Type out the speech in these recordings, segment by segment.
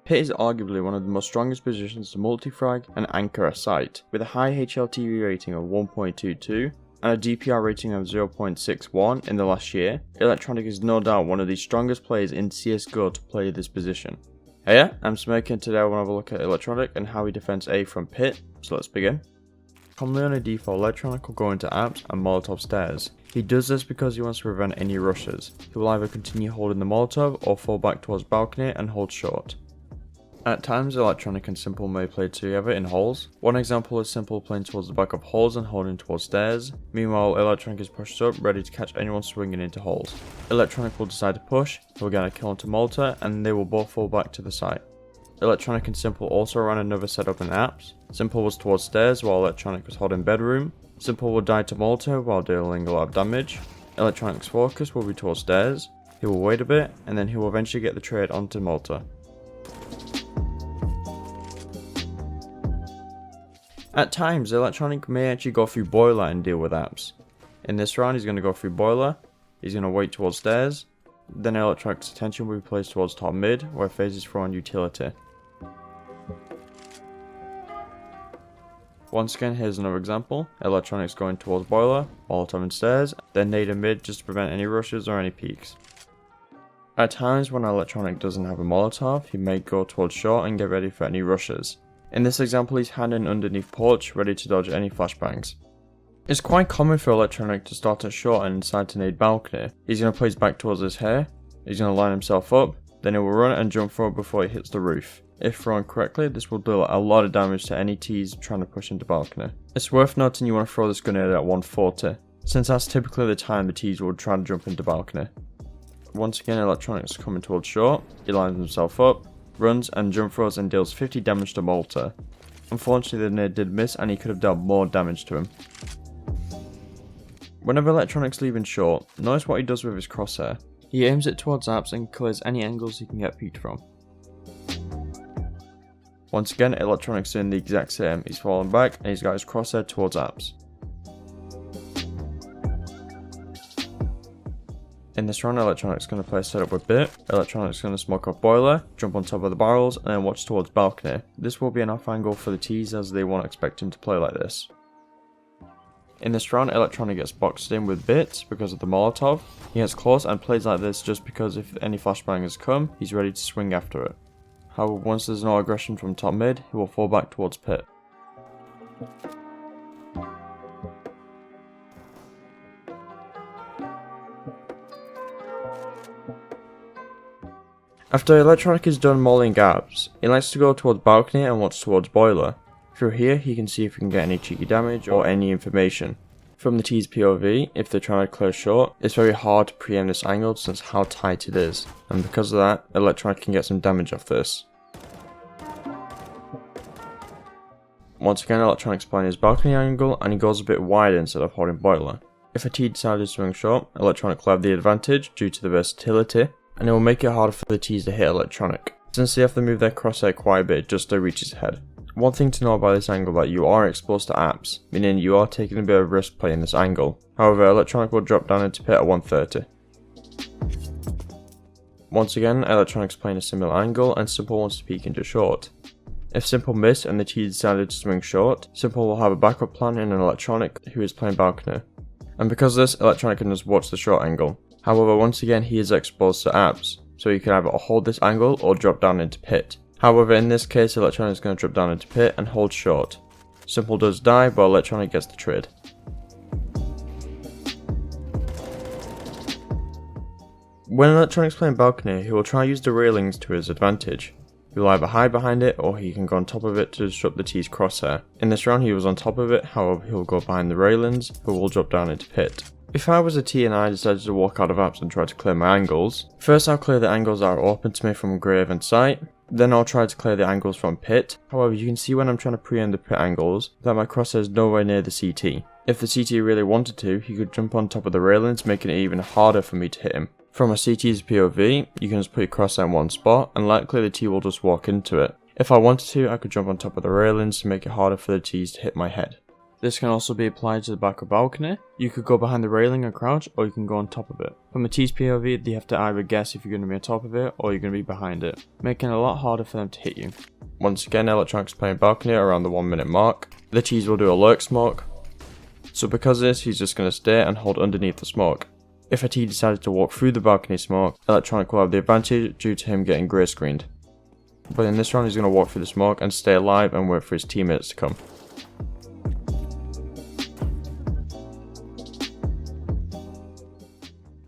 Pit is arguably one of the most strongest positions to multi-frag and anchor a site. With a high HLTV rating of 1.22 and a DPR rating of 0.61 in the last year, Electronic is no doubt one of the strongest players in CSGO to play this position. Heya, I'm Smirky and today I want to have a look at Electronic and how he defends A from Pit, so let's begin. Commonly on a default, Electronic will go into apps and Molotov stairs. He does this because he wants to prevent any rushes. He will either continue holding the Molotov or fall back towards balcony and hold short. At times, Electronic and Simple may play together in holes. One example is Simple playing towards the back of holes and holding towards stairs. Meanwhile, Electronic is pushed up, ready to catch anyone swinging into holes. Electronic will decide to push, he'll get a kill onto Malta, and they will both fall back to the site. Electronic and Simple also ran another setup in apps. Simple was towards stairs while Electronic was holding bedroom. Simple will die to Malta while dealing a lot of damage. Electronic's focus will be towards stairs. He will wait a bit, and then he will eventually get the trade onto Malta. At times, Electronic may actually go through Boiler and deal with apps. In this round, he's going to go through Boiler, he's going to wait towards stairs, then Electronic's attention will be placed towards top mid, where FaZe is thrown utility. Once again, here's another example. Electronic's going towards Boiler, Molotov and stairs, then nade and mid just to prevent any rushes or any peeks. At times, when Electronic doesn't have a Molotov, he may go towards short and get ready for any rushes. In this example, he's hiding underneath porch, ready to dodge any flashbangs. It's quite common for Electronic to start at short and decide to nade balcony. He's going to place back towards his hair, he's going to line himself up, then he will run and jump forward before he hits the roof. If thrown correctly, this will do a lot of damage to any T's trying to push into balcony. It's worth noting you want to throw this grenade at 140, since that's typically the time the T's will try to jump into balcony. Once again, Electronic's coming towards short, he lines himself up, runs and jump throws and deals 50 damage to Malta. Unfortunately, the nade did miss and he could have dealt more damage to him. Whenever Electronic's leaving short, notice what he does with his crosshair. He aims it towards apps and clears any angles he can get peeked from. Once again, Electronic's doing the exact same. He's falling back and he's got his crosshair towards apps. In this round, Electronic's going to play a setup with Bit. Electronic's going to smoke off Boiler, jump on top of the barrels, and then watch towards balcony. This will be an off angle for the T's as they won't expect him to play like this. In this round, Electronic gets boxed in with Bit because of the Molotov. He gets close and plays like this just because if any flashbangers come, he's ready to swing after it. However, once there's no aggression from top mid, he will fall back towards Pit. After Electronic is done mauling apps, he likes to go towards balcony and watch towards Boiler. Through here, he can see if he can get any cheeky damage or any information. From the T's POV, if they're trying to clear short, it's very hard to preempt this angle since how tight it is, and because of that, Electronic can get some damage off this. Once again, Electronic's playing his balcony angle and he goes a bit wide instead of holding Boiler. If a T decided to swing short, Electronic will have the advantage due to the versatility, and it will make it harder for the T's to hit Electronic, since they have to move their crosshair quite a bit just to reach his head. One thing to know about this angle that you are exposed to apps, meaning you are taking a bit of risk playing this angle. However, Electronic will drop down into Pit at 130. Once again, Electronic's playing a similar angle and Simple wants to peek into short. If Simple missed and the T decided to swing short, Simple will have a backup plan in an Electronic who is playing balcony. And because of this, Electronic can just watch the short angle. However, once again he is exposed to apps, so he can either hold this angle or drop down into Pit. However, in this case, Electronic is going to drop down into Pit and hold short. Simple does die, but Electronic gets the trade. When Electronic's playing balcony, he will try to use the railings to his advantage. He will either hide behind it or he can go on top of it to disrupt the T's crosshair. In this round he was on top of it, however he will go behind the railings, but will drop down into Pit. If I was a T and I decided to walk out of apps and try to clear my angles, first I'll clear the angles that are open to me from grave and sight, then I'll try to clear the angles from Pit. However, you can see when I'm trying to preempt the Pit angles that my crosshair is nowhere near the CT. If the CT really wanted to, he could jump on top of the railings, making it even harder for me to hit him. From a CT's POV, you can just put your crosshair in one spot and likely the T will just walk into it. If I wanted to, I could jump on top of the railings to make it harder for the T's to hit my head. This can also be applied to the back of balcony. You could go behind the railing and crouch, or you can go on top of it. From a T's POV, they have to either guess if you're going to be on top of it or you're going to be behind it, making it a lot harder for them to hit you. Once again, Electronic's playing balcony around the 1 minute mark. The T's will do a lurk smoke. So because of this, he's just going to stay and hold underneath the smoke. If a T decided to walk through the balcony smoke, Electronic will have the advantage due to him getting grey screened. But in this round, he's going to walk through the smoke and stay alive and wait for his teammates to come.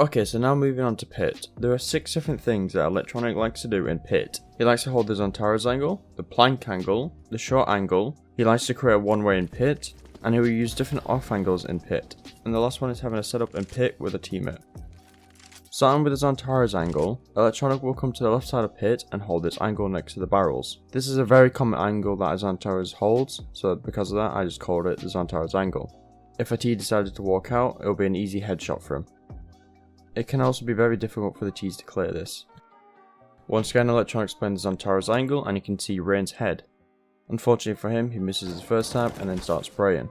Okay, so now moving on to pit. There are 6 different things that Electronic likes to do in pit. He likes to hold the Zontaro's angle, the plank angle, the short angle, he likes to create a one-way in pit, and he will use different off angles in pit. And the last one is having a setup in pit with a teammate. Starting with the Zontaro's angle, Electronic will come to the left side of pit and hold this angle next to the barrels. This is a very common angle that a Zontaro's holds, so because of that I just called it the Zontaro's angle. If a T decided to walk out, it will be an easy headshot for him. It can also be very difficult for the T's to clear this. Once again, Electronic's playing the Zontaro's angle and you can see Rain's head. Unfortunately for him, he misses his first tap and then starts spraying.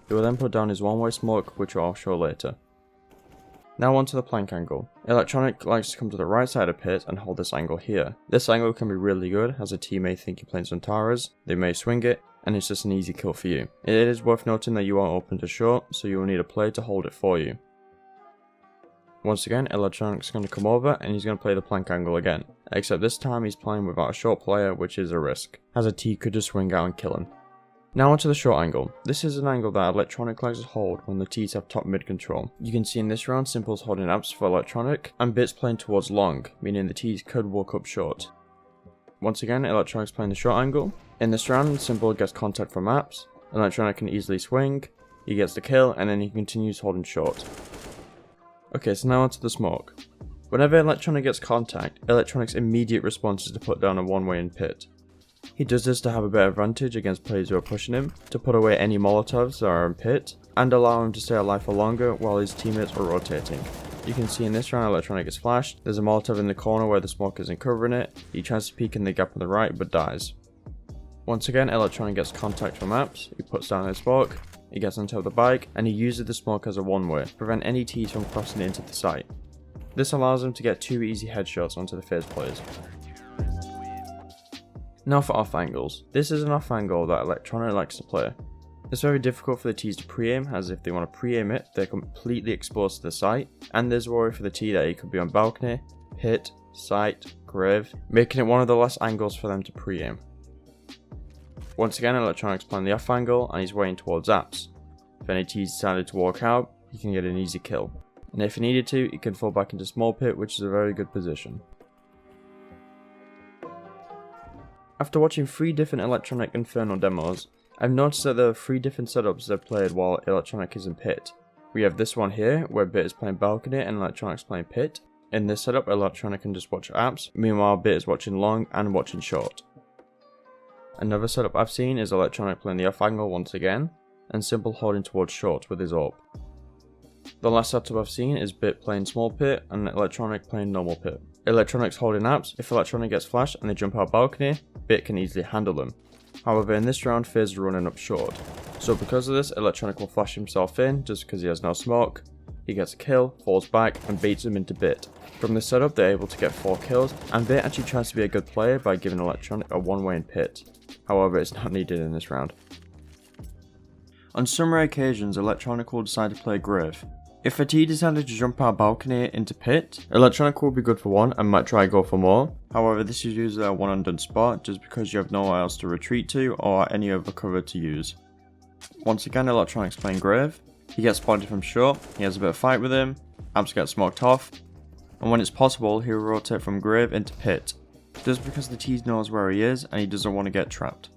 He will then put down his one-way smoke, which I'll show later. Now onto the plank angle. Electronic likes to come to the right side of pit and hold this angle here. This angle can be really good as a team may think you're playing Zontaro's, they may swing it, and it's just an easy kill for you. It is worth noting that you aren't open to short, so you will need a player to hold it for you. Once again, Electronic's going to come over and he's going to play the plank angle again, except this time he's playing without a short player, which is a risk, as a T could just swing out and kill him. Now onto the short angle. This is an angle that Electronic likes to hold when the T's have top mid control. You can see in this round Simple's holding apps for Electronic, and Bit's playing towards long, meaning the T's could walk up short. Once again, Electronic's playing the short angle. In this round, Simple gets contact from apps, Electronic can easily swing, he gets the kill, and then he continues holding short. Okay, so now onto the smoke. Whenever Electronic gets contact, Electronic's immediate response is to put down a one-way in pit. He does this to have a better advantage against players who are pushing him, to put away any molotovs that are in pit, and allow him to stay alive for longer while his teammates are rotating. You can see in this round Electronic is flashed, there's a molotov in the corner where the smoke isn't covering it, he tries to peek in the gap on the right but dies. Once again, Electronic gets contact from apps, he puts down his smoke, he gets on top of the bike, and he uses the smoke as a one-way to prevent any T's from crossing into the site. This allows him to get 2 easy headshots onto the phase players. Now for off angles. This is an off angle that Electronic likes to play. It's very difficult for the T's to pre-aim, as if they want to pre-aim it, they're completely exposed to the site, and there's worry for the T that he could be on balcony, pit, site, grave, making it one of the last angles for them to pre-aim. Once again, Electronic's playing the off angle and he's waiting towards apps. If any T's decided to walk out, he can get an easy kill. And if he needed to, he can fall back into small pit, which is a very good position. After watching 3 different Electronic Inferno demos, I've noticed that there are 3 different setups they've played while Electronic is in pit. We have this one here, where Bit is playing balcony and Electronic's playing pit. In this setup, Electronic can just watch apps, meanwhile Bit is watching long and watching short. Another setup I've seen is Electronic playing the off angle once again, and Simple holding towards short with his AWP. The last setup I've seen is Bit playing small pit and Electronic playing normal pit. Electronic's holding apps, if Electronic gets flashed and they jump out balcony, Bit can easily handle them. However, in this round, FaZe is running up short. So because of this, Electronic will flash himself in just because he has no smoke. He gets a kill, falls back, and baits him into Bit. From this setup, they're able to get 4 kills, and Bit actually tries to be a good player by giving Electronic a one-way in pit. However, it's not needed in this round. On some rare occasions, Electronic will decide to play Grave. If a T decided to jump out balcony into pit, Electronic will be good for 1 and might try go for more. However, this is usually a one and done spot just because you have nowhere else to retreat to or any other cover to use. Once again, Electronic's playing Grave. He gets spotted from short, he has a bit of fight with him, Abs gets smoked off, and when it's possible, he will rotate from Grave into pit, just because the T knows where he is and he doesn't want to get trapped.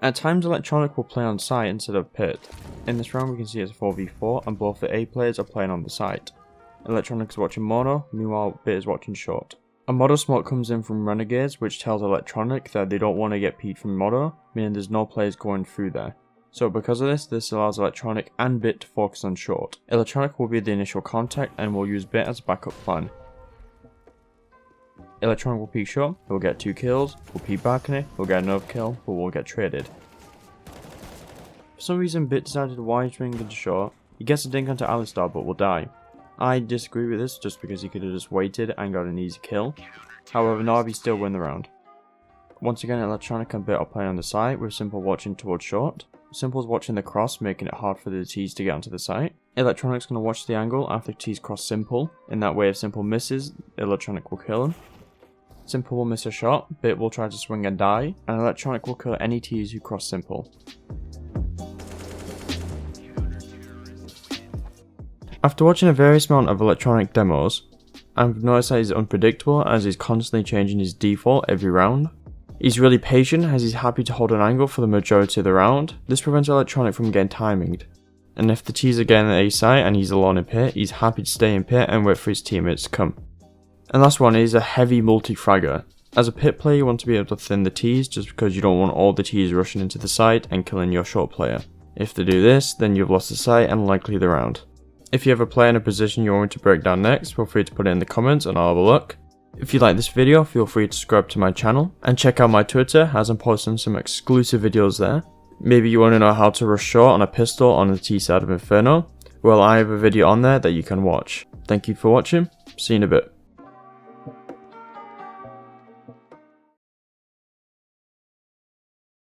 At times, Electronic will play on site instead of pit. In this round we can see it's a 4v4 and both the A players are playing on the site. Electronic is watching mono, meanwhile Bit is watching short. A mono smoke comes in from Renegades, which tells Electronic that they don't want to get peed from mono, meaning there's no players going through there. So because of this allows Electronic and Bit to focus on short. Electronic will be the initial contact and will use Bit as a backup plan. Electronic will peek short, he'll get 2 kills, we'll peek balcony, he'll get another kill, but we'll get traded. For some reason Bit decided to wide swing into short. He gets a dink onto Alistar but will die. I disagree with this just because he could have just waited and got an easy kill. However, Navi still win the round. Once again, Electronic and Bit are playing on the site with Simple watching towards short. Simple's watching the cross, making it hard for the T's to get onto the site. Electronic's going to watch the angle after T's cross Simple. In that way, if Simple misses, Electronic will kill him. Simple will miss a shot, Bit will try to swing and die, and Electronic will kill any T's who cross Simple. After watching a various amount of Electronic demos, I've noticed that he's unpredictable as he's constantly changing his default every round. He's really patient as he's happy to hold an angle for the majority of the round. This prevents Electronic from getting timinged. And if the T's are getting an A site and he's alone in pit, he's happy to stay in pit and wait for his teammates to come. And last one is a heavy multi-fragger. As a pit player, you want to be able to thin the T's just because you don't want all the T's rushing into the site and killing your short player. If they do this, then you've lost the site and likely the round. If you have a player in a position you want me to break down next, feel free to put it in the comments and I'll have a look. If you like this video, feel free to subscribe to my channel and check out my Twitter as I'm posting some exclusive videos there. Maybe you want to know how to rush short on a pistol on the T side of Inferno? Well, I have a video on there that you can watch. Thank you for watching, see you in a bit.